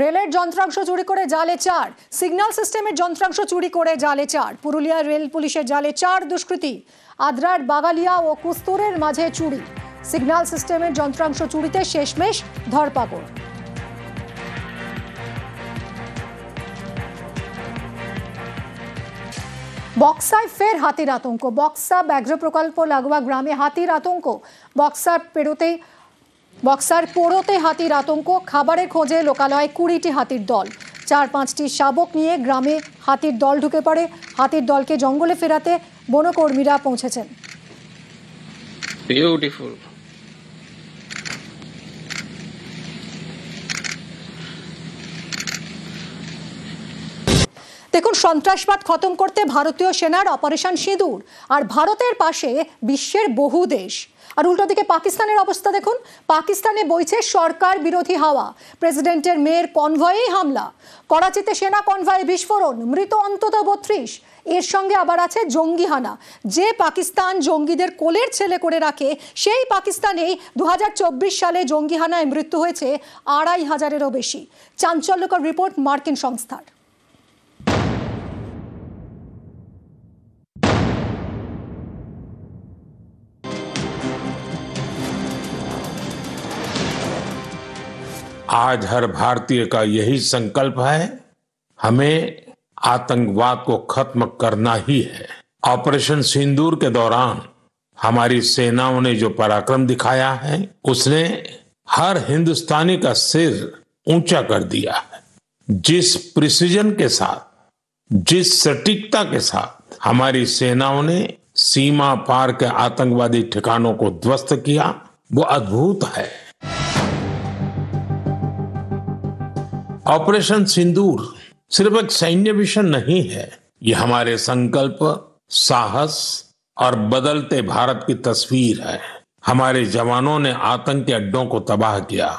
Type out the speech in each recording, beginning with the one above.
রেলের যন্ত্রাংশ চুরি করে জালে 4, সিগন্যাল সিস্টেমের যন্ত্রাংশ চুরি করে জালে 4, পুরুলিয়া রেল পুলিশের জালে 4 দুষ্কৃতী। আদ্রার বাগালিয়া ও কুস্তুরের মাঝে চুরি, সিগন্যাল সিস্টেমের যন্ত্রাংশ চুরিতে শেষমেশ ধরপাকড়। বক্সায় ফের হাতির আতঙ্ক, বক্সা ব্যাঘ্র প্রকল্প লাগোয়া গ্রামে হাতির আতঙ্ক। বক্সার পোড়োতে হাতির আতঙ্ক, খাবারের খোঁজে লোকালয়ে 20টি হাতির দল। 4-5টি শাবক নিয়ে গ্রামে হাতির দল ঢুকে পড়ে। হাতির দলকে জঙ্গলে ফেরাতে বনকর্মীরা পৌঁছেছেন। বিউটিফুল। দেখুন, সন্ত্রাসবাদ খতম করতে ভারতীয় সেনার অপারেশন সিঁদুর, আর ভারতের পাশে বিশ্বের বহু দেশ। আর উল্টো দিকে পাকিস্তানের অবস্থা দেখুন, পাকিস্তানে বইছে সরকার বিরোধী হাওয়া। প্রেসিডেন্টের মেয়ের কনভয়েই হামলা, করাচিতে সেনা কনভয়ে বিস্ফোরণ, মৃত অন্তত 32। এর সঙ্গে আবার আছে জঙ্গিহানা। যে পাকিস্তান জঙ্গিদের কোলের ছেলে করে রাখে, সেই পাকিস্তানেই 2024 সালে জঙ্গিহানায় মৃত্যু হয়েছে 2500-এরও বেশি। চাঞ্চল্যকর রিপোর্ট মার্কিন সংস্থার। आज हर भारतीय का यही संकल्प है, हमें आतंकवाद को खत्म करना ही है। ऑपरेशन सिंदूर के दौरान हमारी सेनाओं ने जो पराक्रम दिखाया है, उसने हर हिंदुस्तानी का सिर ऊंचा कर दिया है। जिस प्रिसीजन के साथ, जिस सटीकता के साथ हमारी सेनाओं ने सीमा पार के आतंकवादी ठिकानों को ध्वस्त किया, वो अद्भुत है। ऑपरेशन सिंदूर सिर्फ एक सैन्य मिशन नहीं है, ये हमारे संकल्प, साहस और बदलते भारत की तस्वीर है। हमारे जवानों ने आतंकी अड्डों को तबाह किया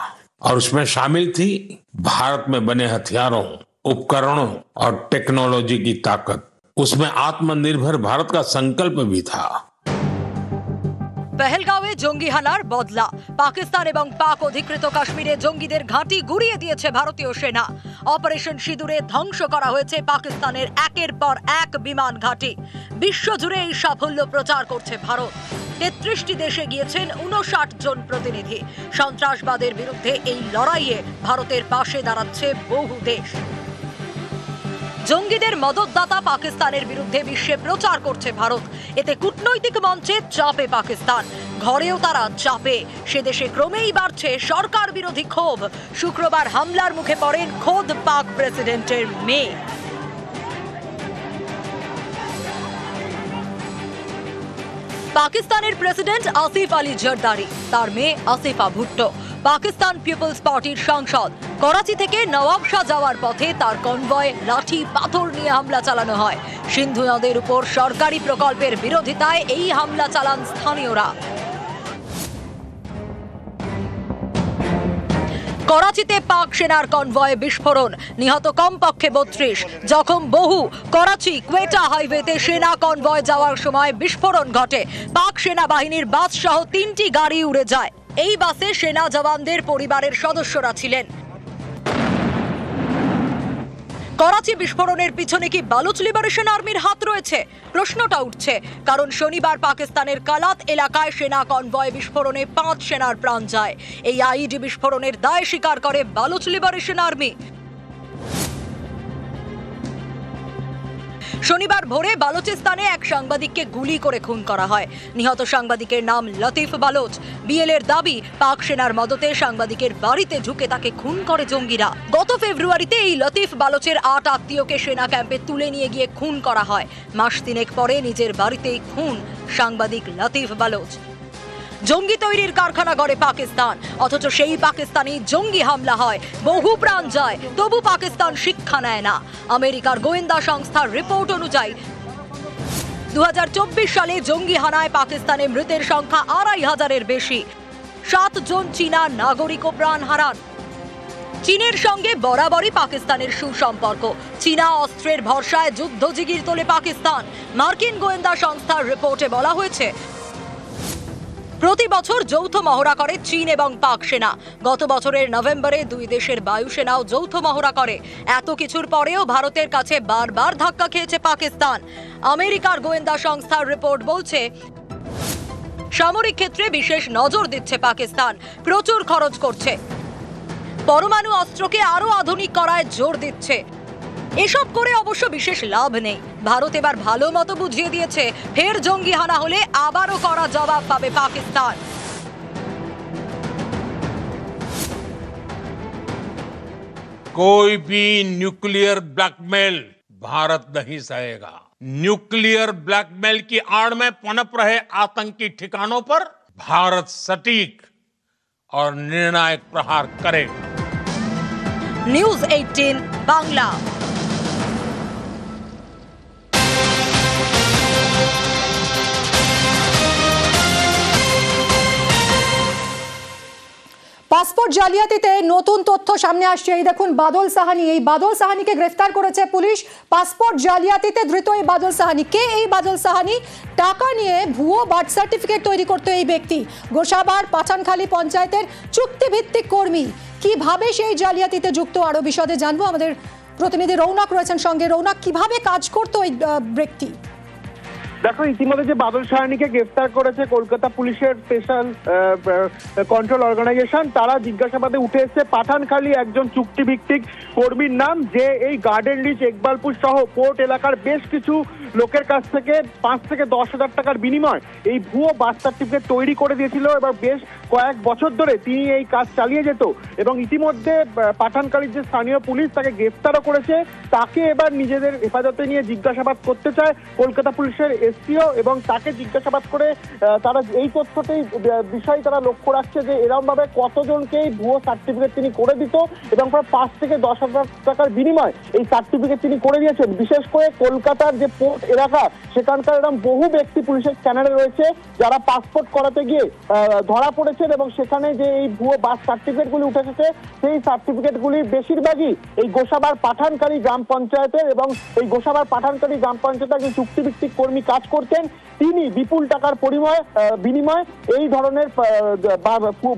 और उसमें शामिल थी भारत में बने हथियारों, उपकरणों और टेक्नोलॉजी की ताकत। उसमें आत्मनिर्भर भारत का संकल्प भी था। পেহেলগাঁওয়ে জঙ্গি হানার বদলা, পাকিস্তান এবং পাক অধিকৃত কাশ্মীরে জঙ্গিদের ঘাঁটি গুড়িয়ে দিয়েছে ভারতীয় সেনা। অপারেশন সিঁদুরে ধ্বংস করা হয়েছে পাকিস্তানের একের পর এক বিমান ঘাঁটি। বিশ্বজুড়ে এই সাফল্য প্রচার করছে ভারত। 33টি দেশে গিয়েছেন 59 জন প্রতিনিধি। সন্ত্রাসবাদের বিরুদ্ধে এই লড়াইয়ে ভারতের পাশে দাঁড়াচ্ছে বহু দেশ। জঙ্গিদের মদতদাতা পাকিস্তানের বিরুদ্ধে বিশ্বে প্রচার করছে ভারত। এতে কূটনৈতিক মঞ্চে চাপে পাকিস্তান, ঘরেও তারা চাপে। সে দেশে ক্রমেই বাড়ছে সরকার বিরোধী ক্ষোভ। শুক্রবার হামলার মুখে পড়েন খোদ পাক প্রেসিডেন্টের মেয়ে। পাকিস্তানের প্রেসিডেন্ট আসিফ আলী জরদারি, তার মেয়ে আসিফা ভুট্টো পাকিস্তান পিপলস পার্টির সাংসদ। করাচি থেকে নওয়াবশাহ যাওয়ার পথে তার কনভয়ে লাঠি পাথর নিয়ে হামলা চালানো হয়। সিন্ধু নদের উপর সরকারি প্রকল্পের বিরোধিতায় এই হামলা চালান স্থানীয়রা। করাচিতে পাক সেনার কনভয়ে বিস্ফোরণ, নিহত কমপক্ষে 32, জখম বহু। করাচি কোয়েটা হাইওয়েতে সেনা কনভয় যাওয়ার সময় বিস্ফোরণ ঘটে। পাক সেনাবাহিনীর বাস সহ 3টি গাড়ি উড়ে যায়। এই বাসে সেনা জওয়ানদের পরিবারের সদস্যরা ছিলেন। করাচি বিস্ফোরণের পিছনে কি বালুচ লিবারেশন আর্মির হাত রয়েছে? প্রশ্নটা উঠছে, কারণ শনিবার পাকিস্তানের কালাত এলাকায় সেনা কনভয় বিস্ফোরণে 5 সেনার প্রাণ যায়। এই আইইডি বিস্ফোরণের দায় স্বীকার করে বালুচ লিবারেশন আর্মি। শনিবার ভোরে বালুচিস্তানে এক সাংবাদিককে গুলি করে খুন করা হয়। নিহত সাংবাদিকের নাম লতিফ বালোচ। বিএলএর দাবি, পাক সেনার মদতে সাংবাদিকের বাড়িতে ঢুকে তাকে খুন করে জঙ্গিরা। গত ফেব্রুয়ারিতে এই লতিফ বালোচের 8 আত্মীয়কে সেনা ক্যাম্পে তুলে নিয়ে গিয়ে খুন করা হয়। মাস 3 পরে নিজের বাড়িতেই খুন সাংবাদিক লতিফ বালোচ। জঙ্গি তৈরির কারখানা গড়ে পাকিস্তান, অথচ সেই পাকিস্তানি জঙ্গি হামলা হয়, বহু প্রাণ যায়, তবু পাকিস্তান শিক্ষা নেয় না। আমেরিকার গোয়েন্দা সংস্থার রিপোর্ট অনুযায়ী 2024 সালে জঙ্গি হানায় পাকিস্তানে মৃতের সংখ্যা 2500-এর বেশি। 7 জন চীনা নাগরিকও প্রাণ হারান। চীনের সঙ্গে বরাবরই পাকিস্তানের সুসম্পর্ক। চীনা অস্ত্রের ভরসায় যুদ্ধজিগির তোলে পাকিস্তান। মার্কিন গোয়েন্দা সংস্থার রিপোর্টে বলা হয়েছে, প্রতি বছর যৌথ মহড়া করে চীন এবং পাক সেনা। গত বছরের নভেম্বরে দুই দেশের বায়ুসেনাও যৌথ মহড়া করে। এত কিছুর পরেও ভারতের কাছে বারবার ধাক্কা খেয়েছে পাকিস্তান। আমেরিকার গোয়েন্দা সংস্থার রিপোর্ট বলছে, সামরিক ক্ষেত্রে বিশেষ নজর দিচ্ছে পাকিস্তান, প্রচুর খরচ করছে, পরমাণু অস্ত্রকে আরো আধুনিক করায় জোর দিচ্ছে। এসব করে অবশ্য বিশেষ লাভ নেই। ভারত এবার ভালো মতো বুঝিয়ে দিয়েছে, ফের জঙ্গি হানা হলে আবারও কড়া জবাব পাবে পাকিস্তান। कोई भी न्यूक्लियर ब्लैकमेल भारत नहीं सहेगा। न्यूक्लियर ब्लैकमेल की आड़ में पनप रहे आतंकी ठिकानों पर भारत सटीक और निर्णायक प्रहार करेगा। নিউজ 18 বাংলা। পাসপোর্ট জালিয়াতিতে নতুন তথ্য সামনে আসছে। এই দেখুন বাদল সাহানি, এই বাদল সাহানিকে গ্রেফতার করেছে পুলিশ। পাসপোর্ট জালিয়াতিতে ধৃত এই বাদল সাহানি। কে এই বাদল সাহানি? টাকা নিয়ে ভুয়ো বার্থ সার্টিফিকেট তৈরি করতো এই ব্যক্তি। গোসাবার পাঠানখালী পঞ্চায়েতের চুক্তিভিত্তিক কর্মী। কিভাবে সেই জালিয়াতিতে যুক্ত, আরো বিশদে জানবো। আমাদের প্রতিনিধি রৌনক রয়েছেন সঙ্গে। রৌনক, কিভাবে কাজ করতো এই ব্যক্তি? দেখো, ইতিমধ্যে যে বাদল সাহানিকে গ্রেফতার করেছে কলকাতা পুলিশের স্পেশাল কন্ট্রোল অর্গানাইজেশন, তারা জিজ্ঞাসাবাদে উঠে এসেছে পাঠানখালী একজন চুক্তিভিত্তিক কর্মীর নাম, যে এই গার্ডেন রিচ, একবালপুর সহ পোর্ট এলাকার বেশ কিছু লোকের কাছ থেকে 5 থেকে 10 হাজার টাকার বিনিময় এই ভুয়ো বার্থ সার্টিফিকেট তৈরি করে দিয়েছিল। এবার বেশ কয়েক বছর ধরে তিনি এই কাজ চালিয়ে যেত এবং ইতিমধ্যে পাঠানখালীর যে স্থানীয় পুলিশ তাকে গ্রেফতারও করেছে। তাকে এবার নিজেদের হেফাজতে নিয়ে জিজ্ঞাসাবাদ করতে চায় কলকাতা পুলিশের এসপিও, এবং তাকে জিজ্ঞাসাবাদ করে তারা এই তথ্যটাই বিষয় তারা লক্ষ্য রাখছে যে এরকম ভাবে কতজনকে ভুয়ো সার্টিফিকেট তিনি করে দিত এবং প্রায় 5 থেকে 10 হাজার টাকার বিনিময় এই সার্টিফিকেট তিনি করে দিয়েছেন। বিশেষ করে কলকাতার যে পোর্ট এলাকা, সেখানকার এরকম বহু ব্যক্তি পুলিশের স্ক্যানারে রয়েছে যারা পাসপোর্ট করাতে গিয়ে ধরা পড়েছেন এবং সেখানে যে এই ভুয়ো বার্থ সার্টিফিকেট গুলি উঠে এসেছে, সেই সার্টিফিকেট গুলি বেশিরভাগই এই গোসাবার পাঠানখালী গ্রাম পঞ্চায়েতের, এবং এই গোসাবার পাঠানখালী গ্রাম পঞ্চায়েতের একজন চুক্তিভিত্তিক কর্মী কাজ করতেন। তিনি বিপুল টাকার বিনিময় এই ধরনের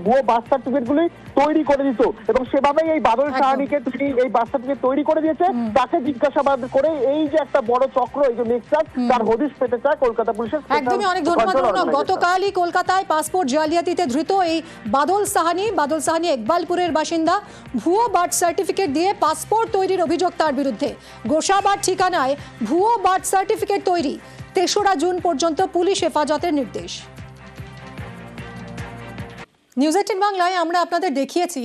ভুয়ো বার্থ সার্টিফিকেট গুলি তৈরি করে দিত এবং সেভাবেই এই বাদল সাহানিকে তিনি এই বার্থ সার্টিফিকেট তৈরি করে দিয়েছে। তাকে জিজ্ঞাসাবাদ করে এই যে একটা বড় চক্র, এই যে নেক্সাস, তার হদিশ পেতে চায় কলকাতা পুলিশের। একদমই, অনেক ধন্যবাদ রৌনক। গতকালই কলকাতায় পাসপোর্ট জালিয়াতিতে ধৃত এই বাদল সাহানি একবালপুরের বাসিন্দা। ভুয়ো বার্থ সার্টিফিকেট দিয়ে পাসপোর্ট তৈরির অভিযোগ তার বিরুদ্ধে। গোসাবার ঠিকানায় ভুয়ো বার্থ সার্টিফিকেট তৈরি। 3রা জুন পর্যন্ত পুলিশ হেফাজতের নির্দেশ। নিউজ 18 বাংলায় আমরা আপনাদের দেখিয়েছি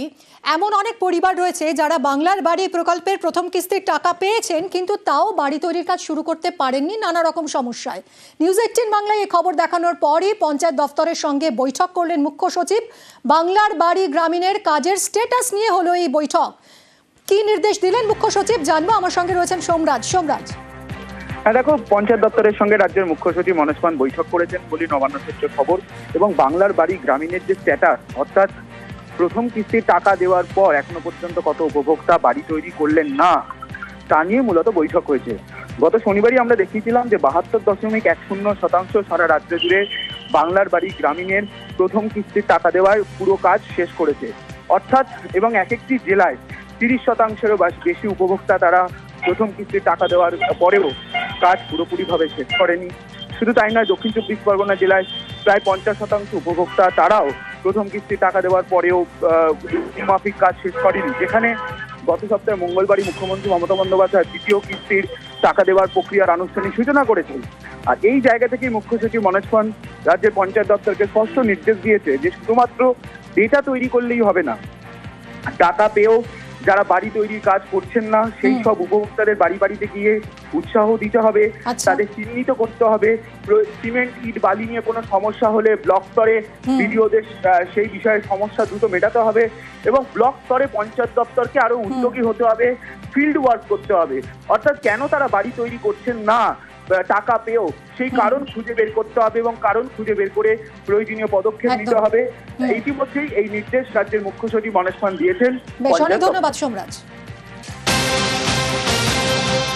এমন অনেক পরিবার রয়েছে যারা বাংলার বাড়ি প্রকল্পের প্রথম কিস্তির টাকা পেয়েছেন, কিন্তু তাও বাড়ি তৈরির কাজ শুরু করতে পারেননি নানা রকম সমস্যায়। নিউজ 18 বাংলায় এই খবর দেখানোর পরই পঞ্চায়েত দফতরের সঙ্গে বৈঠক করলেন মুখ্য সচিব। বাংলার বাড়ি গ্রামীণের কাজের স্ট্যাটাস নিয়ে হলো এই বৈঠক। কি নির্দেশ দিলেন মুখ্য সচিব জানবো। আমার সঙ্গে রয়েছেন সোমরাজ। হ্যাঁ, দেখো, পঞ্চায়েত দপ্তরের সঙ্গে রাজ্যের মুখ্য সচিব মনোজ পান বৈঠক করেছেন বলে নবান্ন সূত্রের খবর। এবং বাংলার বাড়ি গ্রামীণের যে স্ট্যাটাস, অর্থাৎ প্রথম কিস্তির টাকা দেওয়ার পর এখনো পর্যন্ত কত উপভোক্তা বাড়ি তৈরি করলেন না, তা নিয়ে মূলত বৈঠক হয়েছে। গত শনিবারই আমরা দেখিয়েছিলাম যে 72.10% সারা রাজ্য জুড়ে বাংলার বাড়ি গ্রামীণের প্রথম কিস্তির টাকা দেওয়ার পুরো কাজ শেষ করেছে। অর্থাৎ এবং এক একটি জেলায় 30%-এরও বেশি উপভোক্তা তারা প্রথম কিস্তির টাকা দেওয়ার পরেও কাজ পুরোপুরিভাবে শেষ করেনি। শুধু তাই নয়, দক্ষিণ 24 পরগনা জেলায় প্রায় 50% উপভোক্তা তারাও প্রথম কিস্তির টাকা দেওয়ার পরেও মাফিক কাজ শেষ করেনি। যেখানে গত সপ্তাহে মঙ্গলবারই মুখ্যমন্ত্রী মমতা বন্দ্যোপাধ্যায় দ্বিতীয় কিস্তির টাকা দেওয়ার প্রক্রিয়ার আনুষ্ঠানিক সূচনা করেছেন। আর এই জায়গা থেকেই মুখ্য সচিব মনোজ পান রাজ্যের পঞ্চায়েত দপ্তরকে স্পষ্ট নির্দেশ দিয়েছে যে শুধুমাত্র ডেটা তৈরি করলেই হবে না, টাকা পেয়েও যারা বাড়ি তৈরির কাজ করছেন না সেই সব উপভোক্তাদের বাড়ি বাড়িতে গিয়ে উৎসাহ দিতে হবে, তাদের চিহ্নিত করতে হবে। সিমেন্ট, ইট, বালি নিয়ে কোনো সমস্যা হলে ব্লক স্তরে বিডিওদের সেই বিষয়ে সমস্যা দ্রুত মেটাতে হবে এবং ব্লক স্তরে পঞ্চায়েত দপ্তরকে আরো উদ্যোগী হতে হবে, ফিল্ড ওয়ার্ক করতে হবে। অর্থাৎ কেন তারা বাড়ি তৈরি করছেন না টাকা পেয়েও, সেই কারণ খুঁজে বের করতে হবে এবং কারণ খুঁজে বের করে প্রয়োজনীয় পদক্ষেপ নিতে হবে। ইতিমধ্যেই এই নির্দেশ রাজ্যের মুখ্য সচিব মনোজ পান দিয়েছেন। ধন্যবাদ সোমরাজ।